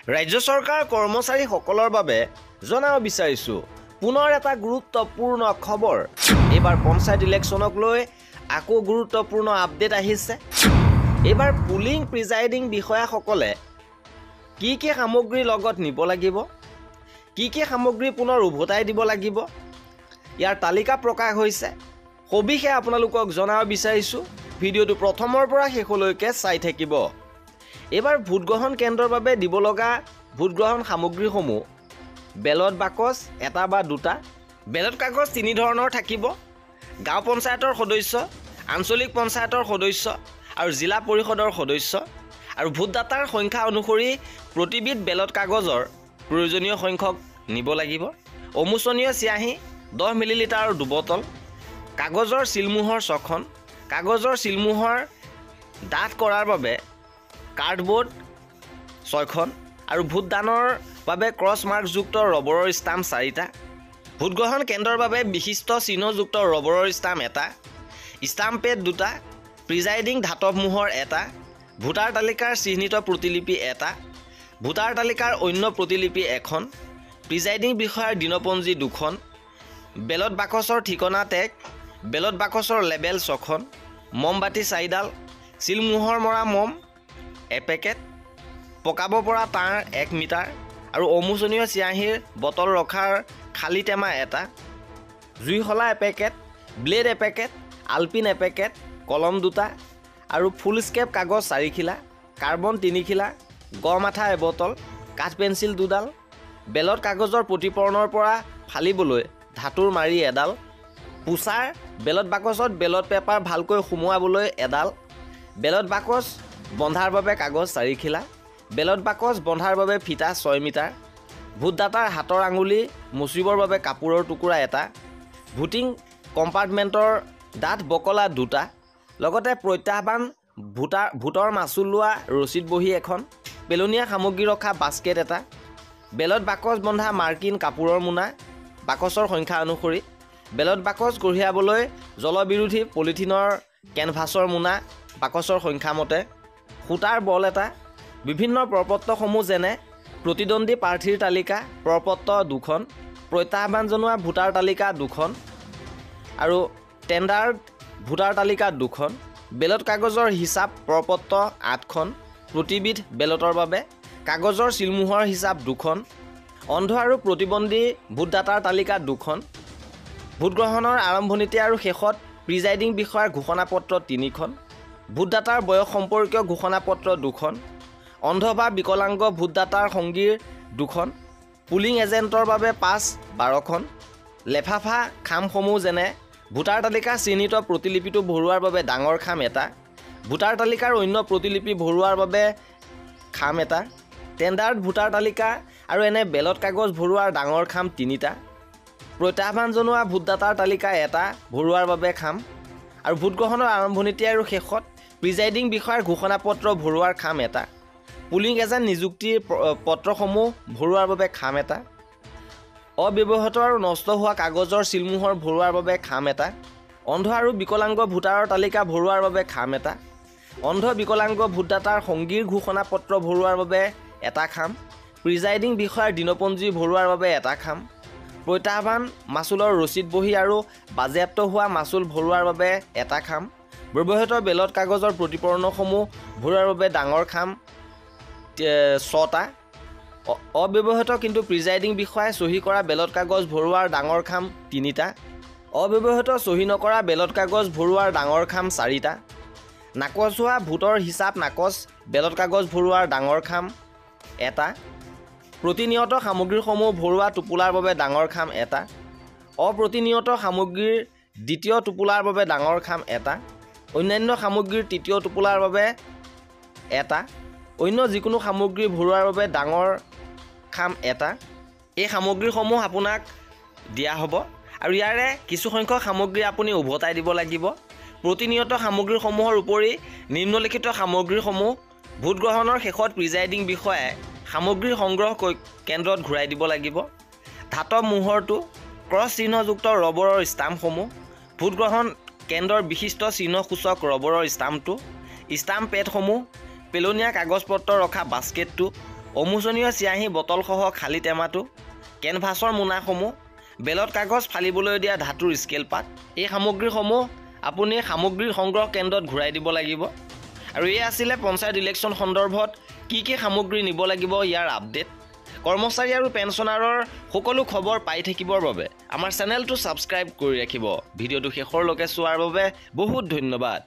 ৰাজ্য চৰকাৰ কৰ্মচাৰীসকলৰ বাবে জনাব বিচাৰিছোঁ পুনৰ এটা গুৰুত্বপূৰ্ণ খবৰ। এইবাৰ পঞ্চায়ত ইলেকশ্যনক লৈ আকৌ গুৰুত্বপূৰ্ণ আপডেট আহিছে। এইবাৰ পুলিং প্ৰিজাইডিং বিষয়াসকলে কি সামগ্ৰী লগত নিব লাগিব, কি সামগ্ৰী পুনৰ উভতাই দিব লাগিব, ইয়াৰ তালিকা প্ৰকাশ হৈছে। সবিশেষ আপোনালোকক জনাব বিচাৰিছোঁ। ভিডিঅ'টো প্ৰথমৰ পৰা শেষলৈকে চাই থাকিব। এইবাৰ ভোটগ্ৰহণ কেন্দ্ৰৰ বাবে দিব লগা ভোটগ্ৰহণ সামগ্ৰীসমূহ বেলট বাকচ এটা বা দুটা, বেলট কাগজ তিনি ধৰণৰ থাকিব। গাঁও পঞ্চায়তৰ সদস্য, আঞ্চলিক পঞ্চায়তৰ সদস্য আৰু জিলা পৰিষদৰ সদস্য, আৰু ভোটদাতাৰ সংখ্যা অনুসৰি প্ৰতিবিধ বেলট কাগজৰ প্ৰয়োজনীয় সংখ্যক নিব লাগিব। অমোচনীয় চিয়াহী 10 মিলিলিটাৰৰ 2 বটল, কাগজৰ চিলমোহৰ 6খন, কাগজৰ চিলমোহৰ ডাঠ কৰাৰ বাবে কাৰ্ডবোৰ্ড 6খন আৰু ভোটদানৰ বাবে ক্ৰছ মাৰ্কযুক্ত ৰবৰৰ ষ্টাম্প 4টা, ভোটগ্ৰহণ কেন্দ্ৰৰ বাবে বিশিষ্ট চিহ্নযুক্ত ৰবৰৰ ষ্টাম্প 1টা, ষ্টাম্প পেড 2টা, প্ৰিজাইডিং ধাতৱ মোহৰ 1টা, ভোটাৰ তালিকাৰ চিহ্নিত প্ৰতিলিপি 1টা, ভোটাৰ তালিকাৰ অন্য প্ৰতিলিপি 1খন, প্ৰিজাইডিং বিষয়াৰ দিনপঞ্জী 2খন, বেলট বাকচৰ ঠিকনা টেগ, বেলট বাকচৰ লেবেল 6খন, মমবাতি 4ডাল, চিলমোহৰ মৰা মম এপেকেট, পকাব পৰা তাঁৰ 1 মিটাৰ আৰু অমোচনীয় চিয়াহীৰ বটল ৰখাৰ খালী টেমা 1টা, জুইশলা এপেকেট, ব্লেড এপেকেট, আলপিন এপেকেট, কলম 2টা আৰু ফুল স্কেপ কাগজ 4 খিলা, কাৰ্বন 3 খিলা, গম আঠা 1 বটল, কাঠ পেঞ্চিল 2ডাল, বেলট কাগজৰ প্ৰতিপৰ্ণৰ পৰা ফালিবলৈ ধাতুৰ মাৰি 1ডাল, পুচাৰ, বেলট বাকচত বেলট পেপাৰ ভালকৈ সুমুৱাবলৈ 1ডাল, বেলট বাকচ বন্ধাৰ বাবে কাগজ 4 খিলা, বেলট বাকচ বন্ধাৰ বাবে ফিটা 6 মিটাৰ, ভোটদাতাৰ হাতৰ আঙুলি মুচিবৰ বাবে কাপোৰৰ টুকুৰা 1টা, ভোটিং কম্পাৰ্টমেণ্টৰ ডাঠ বকলা 2টা, লগতে প্ৰত্যাহ্বান ভোটৰ মাচুল লোৱা ৰচিদ বহী 1খন, পেলনীয়া সামগ্ৰী ৰখা বাস্কেট 1টা, বেলট বাকচ বন্ধা মাৰ্কিন কাপোৰৰ মোনা বাকচৰ সংখ্যা অনুসৰি, বেলট বাকচ কঢ়িয়াবলৈ জলবিৰোধী পলিথিনৰ কেনভাছৰ মোনা বাকচৰ সংখ্যা মতে, সূতাৰ বল 1টা, বিভিন্ন প্ৰপত্ৰসমূহ যেনে প্ৰতিদ্বন্দ্বী প্ৰাৰ্থীৰ তালিকা প্ৰপত্ৰ 2খন, প্ৰত্যাহ্বান জনোৱা ভোটাৰ তালিকা 2খন আৰু টেণ্ডাৰ্ড ভোটাৰ তালিকা 2খন, বেলট কাগজৰ হিচাপ প্ৰপত্ৰ 8খন প্ৰতিবিধ বেলটৰ বাবে, কাগজৰ চিলমোহৰ হিচাপ 2খন, অন্ধ আৰু প্ৰতিবন্ধী ভোটদাতাৰ তালিকা 2খন, ভোটগ্ৰহণৰ আৰম্ভণিতে আৰু শেষত প্ৰিজাইডিং বিষয়াৰ ঘোষণাপত্ৰ 3খন, ভোটদাতাৰ বয়স সম্পৰ্কীয় ঘোষণাপত্ৰ 2খন, অন্ধ বা বিকলাংগ ভোটদাতাৰ সংগীৰ 2খন, পুলিং এজেণ্টৰ বাবে পাছ 12খন, লেফাফা খামসমূহ যেনে ভোটাৰ তালিকা চিহ্নিত প্ৰতিলিপিটো ভৰোৱাৰ বাবে ডাঙৰ খাম 1টা, ভোটাৰ তালিকাৰ অন্য প্ৰতিলিপি ভৰোৱাৰ বাবে খাম 1টা, টেণ্ডাৰ্ড ভোটাৰ তালিকা আৰু এনে বেলট কাগজ ভৰোৱাৰ ডাঙৰ খাম 3টা, প্ৰত্যাহ্বান জনোৱা ভোটদাতাৰ তালিকা 1টা ভৰোৱাৰ বাবে খাম, আৰু ভোটগ্ৰহণৰ আৰম্ভণিতে আৰু শেষত প্ৰিজাইডিং বিষয়াৰ ঘোষণাপত্ৰ ভৰোৱাৰ খাম 1টা, পুলিং এজেণ্ট নিযুক্তিৰ পত্ৰসমূহ ভৰোৱাৰ বাবে খাম 1টা, অব্যৱহৃত আৰু নষ্ট হোৱা কাগজৰ চিলমোহৰ ভৰোৱাৰ বাবে খাম 1টা, অন্ধ আৰু বিকলাংগ ভোটাৰৰ তালিকা ভৰোৱাৰ বাবে খাম 1টা, অন্ধ বিকলাংগ ভোটদাতাৰ সংগীৰ ঘোষণাপত্ৰ ভৰোৱাৰ বাবে 1টা খাম, প্ৰিজাইডিং বিষয়াৰ দিনপঞ্জী ভৰোৱাৰ বাবে 1টা খাম, প্ৰত্যাহ্বান মাচুলৰ ৰচিদ বহী আৰু বাজেয়াপ্ত হোৱা মাচুল ভৰোৱাৰ বাবে 1টা খাম, ব্যৱহৃত বেলট কাগজৰ প্ৰতিপৰ্ণসমূহ ভৰোৱাৰ বাবে ডাঙৰ খাম 6টা, অব্যৱহৃত কিন্তু প্ৰিজাইডিং বিষয়াই চহী কৰা বেলট কাগজ ভৰোৱাৰ ডাঙৰ খাম 3টা, অব্যৱহৃত চহী নকৰা বেলট কাগজ ভৰোৱাৰ ডাঙৰ খাম 4টা, নাকচ হোৱা ভোটৰ হিচাপ নাকচ বেলট কাগজ ভৰোৱাৰ ডাঙৰ খাম 1টা, প্ৰতিনিয়ত সামগ্ৰীসমূহ ভৰোৱা টোপোলাৰ বাবে ডাঙৰ খাম 1টা, অপ্ৰতিনিয়ত সামগ্ৰীৰ দ্বিতীয় টোপোলাৰ বাবে ডাঙৰ খাম 1টা, অন্যান্য সামগ্ৰীৰ তৃতীয় টোপোলাৰ বাবে 1টা, অন্য যিকোনো সামগ্ৰী ভৰোৱাৰ বাবে ডাঙৰ খাম 1টা। এই সামগ্ৰীসমূহ আপোনাক দিয়া হ'ব আৰু ইয়াৰে কিছু সংখ্যক সামগ্ৰী আপুনি উভতাই দিব লাগিব। প্ৰতিনিয়ত সামগ্ৰীসমূহৰ উপৰি নিম্নলিখিত সামগ্ৰীসমূহ ভোটগ্ৰহণৰ শেষত প্ৰিজাইডিং বিষয়াই সামগ্ৰী সংগ্ৰহ কেন্দ্ৰত ঘূৰাই দিব লাগিব। ধাতৱ মোহৰটো, ক্ৰছ চিহ্নযুক্ত ৰবৰৰ ষ্টাম্পসমূহ, ভোটগ্ৰহণ কেন্দ্ৰৰ বিশিষ্ট চিহ্নসূচক ৰবৰৰ ষ্টাম্পটো, ষ্টাম্প পেডসমূহ, পেলনীয়া কাগজ পত্ৰ ৰখা বাস্কেটটো, অমোচনীয় চিয়াহী বটলসহ খালী টেমাটো, কেনভাছৰ মোনাসমূহ, বেলত কাগজ ফালিবলৈ দিয়া ধাতুৰ স্কেল পাত, এই সামগ্ৰীসমূহ আপুনি সামগ্ৰী সংগ্ৰহ কেন্দ্ৰত ঘূৰাই দিব লাগিব। আৰু এই আছিলে পঞ্চায়ত ইলেকশ্যন সন্দৰ্ভত কি কি সামগ্ৰী নিব লাগিব ইয়াৰ আপডেট। কৰ্মচাৰী আৰু পেঞ্চনাৰৰ সকলো খবৰ পাই থাকিবৰ বাবে আমাৰ চেনেলটো ছাবস্ক্ৰাইব কৰি ৰাখিব। ভিডিঅ'টো শেষৰলৈকে চোৱাৰ বাবে বহুত ধন্যবাদ।